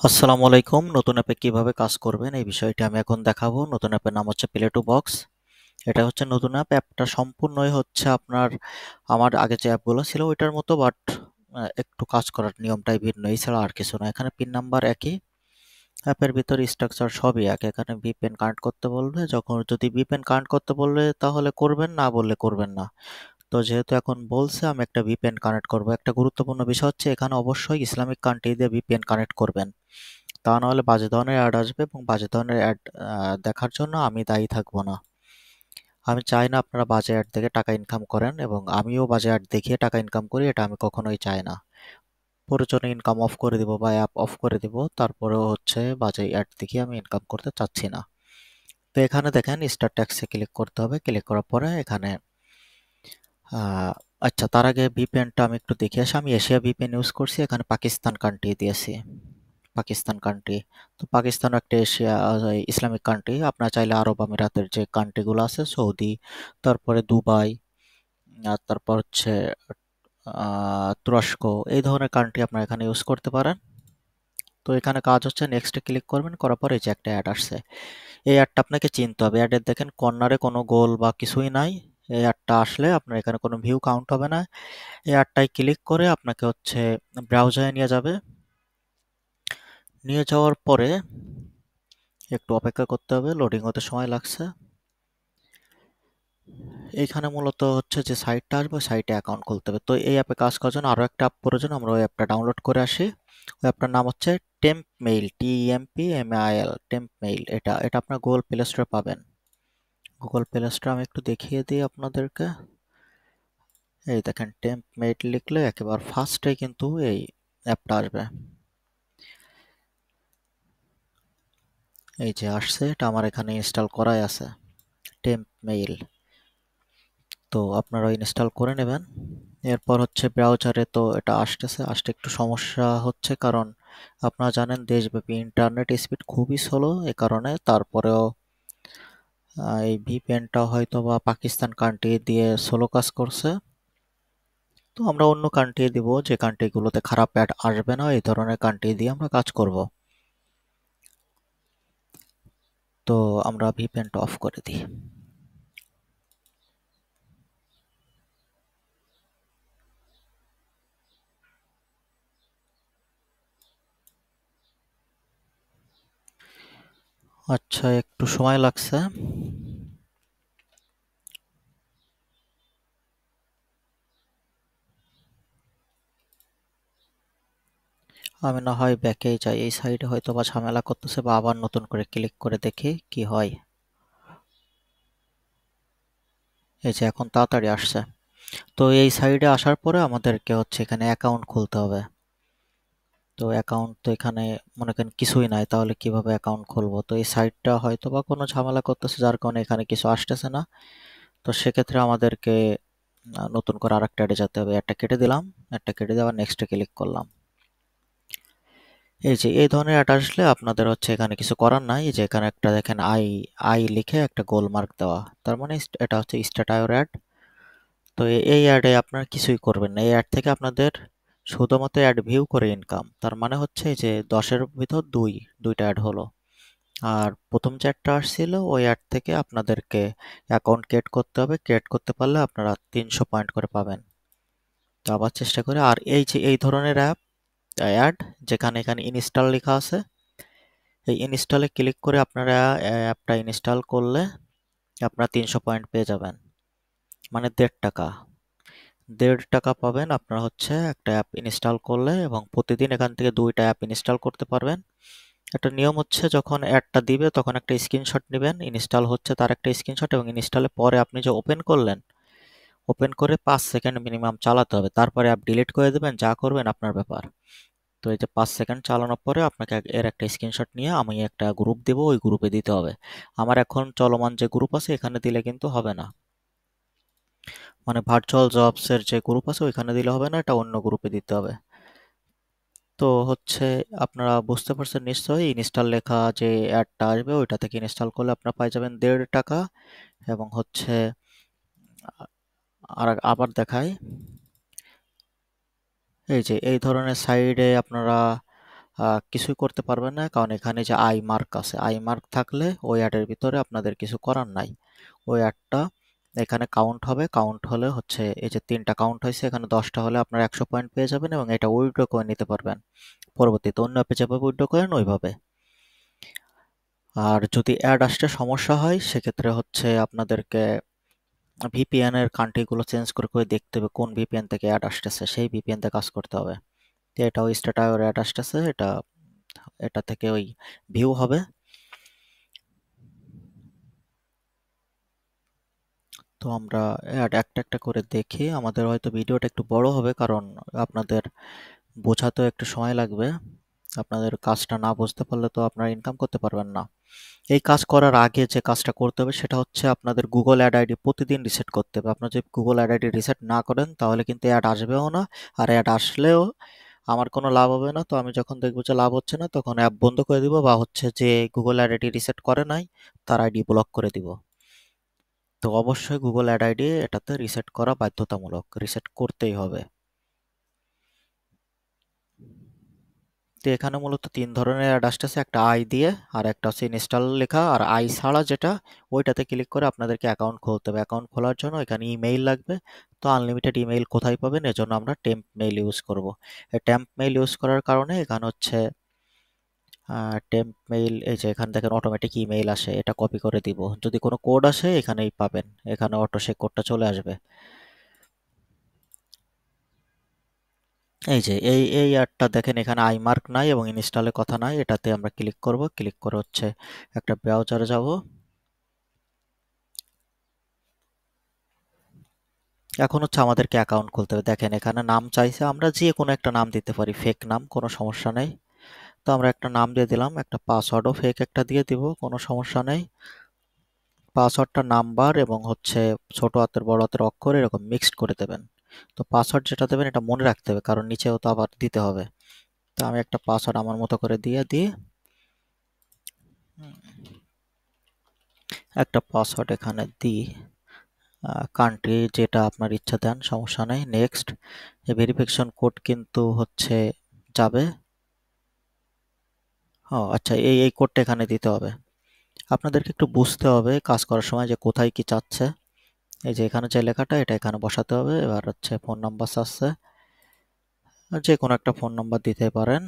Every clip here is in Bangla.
আসসালামু আলাইকুম। নতুন অ্যাপে কিভাবে কাজ করবেন এই বিষয়টি আমি এখন দেখাবো। নতুন অ্যাপের নাম হচ্ছে প্লে টু বক্স। এটা হচ্ছে নতুন অ্যাপ। অ্যাপটা সম্পূর্ণই হচ্ছে আপনার আমার আগে যে অ্যাপগুলো ছিল ওইটার মতো, বাট একটু কাজ করার নিয়মটাই ভিন্ন, এছাড়া আর কিছু না। এখানে পিন নাম্বার একই, অ্যাপের ভিতরে স্ট্রাকচার সবই এক। এখানে ভিপিএন কানেক্ট করতে বলবে, যখন যদি ভিপিএন কানেক্ট করতে বললে তাহলে করবেন, না বললে করবেন না। তো যেহেতু এখন বলছে আমি একটা ভিপিএন কানেক্ট করব, একটা গুরুত্বপূর্ণ বিষয় হচ্ছে এখানে অবশ্যই ইসলামিক কান্ট্রি দিয়ে ভিপিএন কানেক্ট করবেন, তা নাহলে বাজে ধরনের অ্যাড আসবে, এবং বাজে ধরনের অ্যাড দেখার জন্য আমি দায়ী থাকবো না। আমি চাই না আপনারা বাজে অ্যাড দেখে টাকা ইনকাম করেন, এবং আমিও বাজে অ্যাড দেখিয়ে টাকা ইনকাম করি, এটা আমি কখনোই চাই না। প্রয়োজনে ইনকাম অফ করে দিব বা অ্যাপ অফ করে দিব, তারপরেও হচ্ছে বাজে অ্যাড দেখিয়ে আমি ইনকাম করতে চাচ্ছি না। তো এখানে দেখেন স্টার ট্যাক্সে ক্লিক করতে হবে। ক্লিক করার পরে এখানে আহ, আচ্ছা, তার আগে ভিপিএনটা আমি একটু দেখে আসি। আমি এশিয়া ভিপিএন ইউজ করছি, এখানে পাকিস্তান কান্ট্রি দিয়েছি। পাকিস্তান কান্ট্রি, তো পাকিস্তান একটা এশিয়া ইসলামিক কান্ট্রি। আপনার চাইলে আরব আমিরাতের যে কান্ট্রিগুলো আছে, সৌদি, তারপরে দুবাই, আর তারপর হচ্ছে তুরস্ক, এই ধরনের কান্ট্রি আপনারা এখানে ইউজ করতে পারেন। তো এখানে কাজ হচ্ছে নেক্সটে ক্লিক করবেন, করার পর এই যে একটা অ্যাড আসছে, এই অ্যাডটা আপনাকে চিনতে হবে। অ্যাডের দেখেন কর্নারে কোনো গোল বা কিছুই নাই। এই অ্যাডটা আসলে আপনার এখানে কোনো ভিউ কাউন্ট হবে না। এই অ্যাডটাই ক্লিক করে আপনাকে হচ্ছে ব্রাউজারে নিয়ে যাবে। নিয়ে যাওয়ার পরে একটু অপেক্ষা করতে হবে, লোডিং হতে সময় লাগছে। এইখানে মূলত হচ্ছে যে সাইটটা আসবে, সাইটে অ্যাকাউন্ট খুলতে হবে। তো এই অ্যাপে কাজ করার জন্য আরও একটা অ্যাপ প্রয়োজন, আমরা ওই অ্যাপটা ডাউনলোড করে আসি। ওই অ্যাপটার নাম হচ্ছে temp mail, TEMPMAIL, temp mail. এটা এটা আপনার গুগল প্লে স্টোরে পাবেন। গুগল প্লে স্টোরে আমি একটু দেখিয়ে দিই আপনাদেরকে। এই দেখেন, টেম্প মেইল লিখলে একেবারে ফার্স্টে কিন্তু এই অ্যাপটা আসবে। এই যে আসছে, এটা আমার এখানে ইনস্টল করাই আছে, টেম্প মেইল। তো আপনারা ইনস্টল করে নেবেন। এরপর হচ্ছে ব্রাউজারে তো এটা আসতে একটু সমস্যা হচ্ছে, কারণ আপনারা জানেন দেশব্যাপী ইন্টারনেট স্পিড খুবই স্লো। এ কারণে তারপরেও এই ভিপিএনটা হয়তো বা পাকিস্তান কান্ট্রি দিয়ে স্লো কাজ করছে। তো আমরা অন্য কান্ট্রি দিব, যে কান্ট্রিগুলোতে খারাপ অ্যাড আসবে না, এই ধরনের কান্ট্রি দিয়ে আমরা কাজ করব। তো আমরা ভিপিএনটা অফ করে দিই। আচ্ছা, একটু সময় লাগছে। আমি না হয় ব্যাকেই যাই, এই সাইডে হয়তো বা ঝামেলা করতেছে, বা আবার নতুন করে ক্লিক করে দেখি কি হয়। এই যে এখন তাড়াতাড়ি আসছে। তো এই সাইডে আসার পরে আমাদেরকে হচ্ছে এখানে অ্যাকাউন্ট খুলতে হবে। তো অ্যাকাউন্ট তো এখানে মনে করেন কিছুই নাই, তাহলে কিভাবে অ্যাকাউন্ট খুলবো? তো এই সাইটটা হয়তো বা কোনো ঝামেলা করতেছে, যার কারণে এখানে কিছু আসতেছে না। তো সেক্ষেত্রে আমাদেরকে নতুন করে আরেকটা অ্যাডে যেতে হবে। একটা কেটে দিলাম, একটা কেটে দেওয়ার নেক্সটে ক্লিক করলাম। এই যে এই ধরনের অ্যাড আসলে আপনাদের হচ্ছে এখানে কিছু করার নাই। এই যে এখানে একটা দেখেন আই আই লিখে একটা গোল মার্ক দেওয়া, তার মানে এটা হচ্ছে স্ট্যাটাস অ্যাড। তো এই অ্যাডে আপনারা কিছুই করবেন না। এই অ্যাড থেকে আপনাদের শুধুমাত্র অ্যাড ভিউ করে ইনকাম। তার মানে হচ্ছে এই যে 10-এর ভিতর দুইটা অ্যাড হলো। আর প্রথম যে অ্যাডটা আসছিল ওই অ্যাড থেকে আপনাদেরকে অ্যাকাউন্ট ক্রিয়েট করতে হবে। ক্রিয়েট করতে পারলে আপনারা 300 পয়েন্ট করে পাবেন। তো আবার চেষ্টা করে। আর এই যে এই ধরনের অ্যাড যেখানে এখানে ইনস্টল লেখা আছে, এই ইনস্টলে ক্লিক করে আপনারা অ্যাপটা ইনস্টল করলে আপনারা 300 পয়েন্ট পেয়ে যাবেন, মানে 1.5 টাকা। 1.5 টাকা পাবেন আপনারা হচ্ছে একটা অ্যাপ ইনস্টল করলে, এবং প্রতিদিন এখান থেকে 2টা অ্যাপ ইনস্টল করতে পারবেন। একটা নিয়ম হচ্ছে, যখন অ্যাডটা দিবে তখন একটা স্ক্রিনশট নেবেন, ইনস্টল হচ্ছে তার একটা স্ক্রিনশট, এবং ইনস্টলের পরে আপনি যে ওপেন করলেন, ওপেন করে 5 সেকেন্ড মিনিমাম চালাতে হবে। তারপরে অ্যাপ ডিলিট করে দেবেন, যা করবেন আপনার ব্যাপার। তো এই যে 5 সেকেন্ড চালানোর পরে আপনাকে এর একটা স্ক্রিনশট নিয়ে আমি একটা গ্রুপ দেবো, ওই গ্রুপে দিতে হবে। আমার এখন চলমান যে গ্রুপ আছে এখানে দিলে কিন্তু হবে না, মানে ভার্চুয়াল জবসের যে গ্রুপ আছে ওইখানে দিলে হবে না, এটা অন্য গ্রুপে দিতে হবে। তো হচ্ছে আপনারা বুঝতে পারছেন নিশ্চয়ই, ইনস্টল লেখা যে অ্যাডটা আসবে ওইটা থেকে ইনস্টল করলে আপনারা পাই যাবেন 1.5 টাকা। এবং হচ্ছে আর আবার দেখাই, এই যে এই ধরনের সাইডে আপনারা কিছুই করতে পারবেন না, কারণ এখানে যে আই মার্ক আছে, আই মার্ক থাকলে ওই অ্যাডের ভিতরে আপনাদের কিছু করার নাই। ওই অ্যাডটা এখানে কাউন্ট হবে, কাউন্ট হলে হচ্ছে এই যে 3টা কাউন্ট হয়েছে, এখানে 10টা হলে আপনার 100 পয়েন্ট পেয়ে যাবেন এবং এটা উইথড্র করে নিতে পারবেন পরবর্তীতে অন্য অ্যাপে যেভাবে উইথড্র করেন ওইভাবে। আর যদি অ্যাড আসতে সমস্যা হয় সেক্ষেত্রে হচ্ছে আপনাদেরকে ভিপিএন এর কান্ট্রিগুলো চেঞ্জ করে করে দেখতে হবে কোন ভিপিএন থেকে অ্যাড আসতেছে, সেই ভিপিএন থেকে কাজ করতে হবে। তো এটা ওই স্ট্যাটার অ্যাড আসতেছে, এটা এটা থেকে ওই ভিউ হবে। তো আমরা অ্যাড একটা একটা করে দেখি, আমাদের হয়তো ভিডিওটা একটু বড় হবে কারণ আপনাদের বোঝাতেও একটু সময় লাগবে। আপনাদের কাজটা না বুঝতে পারলে তো আপনারা ইনকাম করতে পারবেন না। এই কাজ করার আগে যে কাজটা করতে হবে সেটা হচ্ছে আপনাদের গুগল অ্যাড আইডি প্রতিদিন রিসেট করতে হবে। আপনার যদি গুগল অ্যাড আইডি রিসেট না করেন তাহলে কিন্তু অ্যাড আসবেও না, আর অ্যাড আসলেও আমার কোনো লাভ হবে না। তো আমি যখন দেখবো যে লাভ হচ্ছে না তখন অ্যাপ বন্ধ করে দিব, বা হচ্ছে যে গুগল অ্যাড আইডি রিসেট করে নাই তার আইডি ব্লক করে দিব। তো অবশ্যই গুগল অ্যাড আইডি এটাতে রিসেট করা বাধ্যতামূলক, রিসেট করতেই হবে। তো এখানে মূলত 3 ধরনের অ্যাড আসতেছে, একটা আই দিয়ে, আর একটা হচ্ছে ইনস্টল লেখা, আর আই ছাড়া যেটা ওইটাতে ক্লিক করে আপনাদেরকে অ্যাকাউন্ট খুলতে হবে। অ্যাকাউন্ট খোলার জন্য এখানে ইমেইল লাগবে। তো আনলিমিটেড ইমেইল কোথায় পাবেন, এজন্য আমরা টেম্প মেইল ইউজ করব। এই টেম্প মেইল ইউজ করার কারণে এখানে হচ্ছে টেম্প মেইল, এই যে এখান থেকে অটোমেটিক ইমেইল আসে, এটা কপি করে দিব। যদি কোনো কোড আসে এখানেই পাবেন, এখানে অটো সেই কোডটা চলে আসবে। এই যে এই অ্যাডটা দেখেন, এখানে আই মার্ক নাই এবং ইনস্টলের কথা নাই, এটাতে আমরা ক্লিক করব। ক্লিক করে হচ্ছে একটা ব্রাউজারে যাব। এখন হচ্ছে আমাদেরকে অ্যাকাউন্ট খুলতে হবে। দেখেন এখানে নাম চাইছে, আমরা যে কোনো একটা নাম দিতে পারি, ফেক নাম, কোনো সমস্যা নেই। তো আমরা একটা নাম দিয়ে দিলাম, একটা পাসওয়ার্ডও ফেক একটা দিয়ে দিব, কোনো সমস্যা নেই। পাসওয়ার্ডটা নাম্বার এবং হচ্ছে ছোট হাতের বড় হাতের অক্ষর এরকম মিক্সড করে দেবেন। তো পাসওয়ার্ড যেটা দেবেন এটা মনে রাখতে হবে, কারণ নিচেও তো আবার দিতে হবে। তো আমি একটা পাসওয়ার্ড আমার মতো করে দিয়ে দিই, একটা পাসওয়ার্ড এখানে দিই, কান্ট্রি যেটা আপনার ইচ্ছা দেন, সমস্যা নেই। নেক্সট। এই ভেরিফিকেশন কোড কিন্তু হচ্ছে যাবে। ও আচ্ছা, এই কোডটা এখানে দিতে হবে। আপনাদেরকে একটু বুঝতে হবে কাজ করার সময় যে কোথায় কি চাচ্ছে। এই যে এখানে যে লেখাটা এটা এখানে বসাতে হবে। এবার হচ্ছে ফোন নাম্বার চাচ্ছে, যে কোনো একটা ফোন নাম্বার দিতে পারেন।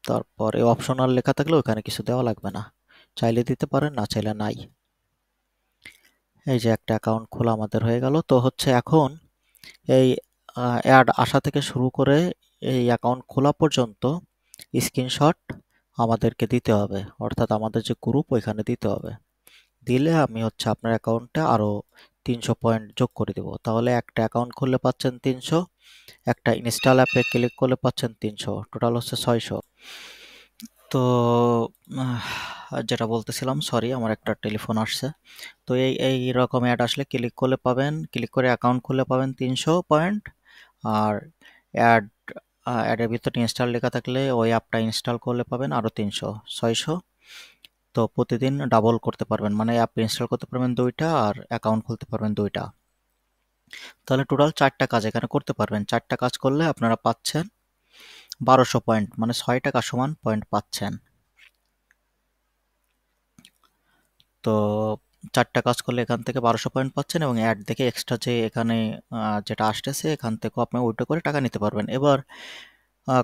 তারপর এই অপশনাল লেখা থাকলে ওখানে কিছু দেওয়া লাগবে না, চাইলে দিতে পারেন, না চাইলে নাই। এই যে একটা অ্যাকাউন্ট খোলা আমাদের হয়ে গেল। তো হচ্ছে এখন এই অ্যাড আসা থেকে শুরু করে এই অ্যাকাউন্ট খোলা পর্যন্ত স্ক্রিনশট আমাদেরকে দিতে হবে, অর্থাৎ আমাদের যে গ্রুপ ওইখানে দিতে হবে। দিলে আমি হচ্ছে আপনার অ্যাকাউন্টে আরো 300 পয়েন্ট যোগ করে দেব। তাহলে একটা অ্যাকাউন্ট খুললে পাচ্ছেন 300, একটা ইনস্টল অ্যাপে ক্লিক করলে পাচ্ছেন 300, টোটাল হচ্ছে 600। তো যেটা বলতেছিলাম, সরি আমার একটা টেলিফোন আসছে। তো এই রকম অ্যাড আসলে ক্লিক করলে পাবেন, ক্লিক করে অ্যাকাউন্ট খুললে পাবেন 300 পয়েন্ট। আর অ্যাড অ্যাডের ভিতরে ইনস্টল লেখা থাকলে ওই অ্যাপটা ইনস্টল করলে পাবেন আরো 300, 600। তো প্রতিদিন ডাবল করতে পারবেন, মানে অ্যাপ ইনস্টল করতে পারবেন 2টা আর অ্যাকাউন্ট খুলতে পারবেন 2টা। তাহলে টোটাল 4টা কাজ এখানে করতে পারবেন। 4টা কাজ করলে আপনারা পাচ্ছেন 1200 পয়েন্ট, মানে 6 টাকা সমান পয়েন্ট পাচ্ছেন। তো 4টা কাজ করলে এখান থেকে 1200 পয়েন্ট পাচ্ছেন, এবং অ্যাড দেখে এক্সট্রা যে এখানে যেটা আসতেছে এখান থেকেও আপনি উইথড্র করে টাকা নিতে পারবেন। এবার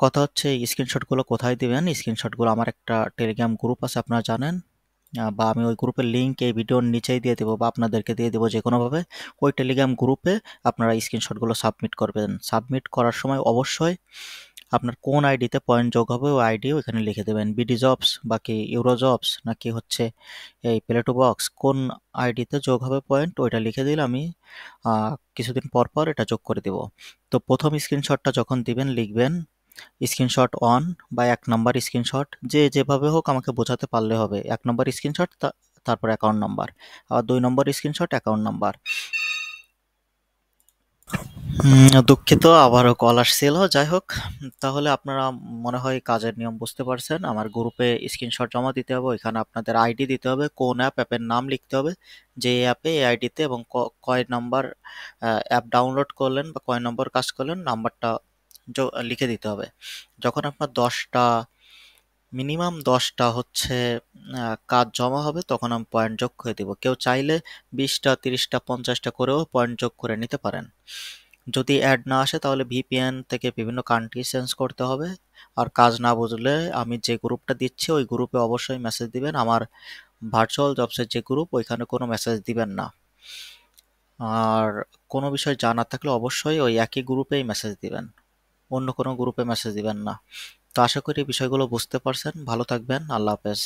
কথা হচ্ছে স্ক্রিনশটগুলো কোথায় দিবেন। স্ক্রিনশটগুলো আমার একটা টেলিগ্রাম গ্রুপ আছে, আপনারা জানেন, বা আমি ওই গ্রুপের লিঙ্ক এই ভিডিওর নিচেই দিয়ে দেবো, বা আপনাদেরকে দিয়ে দেবো যে কোনোভাবে। ওই টেলিগ্রাম গ্রুপে আপনারা স্ক্রিনশটগুলো সাবমিট করবেন। সাবমিট করার সময় অবশ্যই আপনার কোন আইডিতে পয়েন্ট যোগ হবে ওই আইডি ওইখানে লিখে দেবেন। বিডি জবস বাকি ইউরো জবস নাকি হচ্ছে এই প্লেটো বক্স, কোন আইডিতে যোগ হবে পয়েন্ট ওইটা লিখে দিলে আমি কিছুদিন পর পর এটা যোগ করে দিব। তো প্রথম স্ক্রিনশটটা যখন দিবেন লিখবেন স্ক্রিনশট অন, বা 1 নম্বর স্ক্রিনশট, যে যেভাবে হোক আমাকে বোঝাতে পারলে হবে। 1 নম্বর স্ক্রিনশট, তারপর অ্যাকাউন্ট নাম্বার, আবার 2 নম্বর স্ক্রিনশট অ্যাকাউন্ট নাম্বার। দুঃখিত, আবারও কল আসছিল। যাই হোক, তাহলে আপনারা মনে হয় কাজের নিয়ম বুঝতে পারছেন। আমার গ্রুপে স্ক্রিনশট জমা দিতে হবে, ওইখানে আপনাদের আইডি দিতে হবে, কোন অ্যাপের নাম লিখতে হবে, যে অ্যাপে এই আইডিতে, এবং কয় নাম্বার অ্যাপ ডাউনলোড করলেন বা কয় নম্বর কাজ করলেন নাম্বারটা লিখে দিতে হবে। যখন আপনার 10টা, মিনিমাম 10টা হচ্ছে কাজ জমা হবে, তখন আমি পয়েন্ট যোগ করে দিব। কেউ চাইলে 20টা, 30টা, 50টা করেও পয়েন্ট যোগ করে নিতে পারেন। যদি অ্যাড না আসে তাহলে ভিপিএন থেকে বিভিন্ন কান্ট্রি চেঞ্জ করতে হবে। আর কাজ না বুঝলে আমি যে গ্রুপটা দিচ্ছি ওই গ্রুপে অবশ্যই মেসেজ দিবেন। আমার ভার্চুয়াল জবসের যে গ্রুপ, ওইখানে কোনো মেসেজ দিবেন না। আর কোনো বিষয় জানার থাকলে অবশ্যই ওই একই গ্রুপেই মেসেজ দিবেন, অন্য কোনো গ্রুপে মেসেজ দিবেন না। তো আশা করি বিষয়গুলো বুঝতে পারছেন। ভালো থাকবেন। আল্লাহ হাফেজ।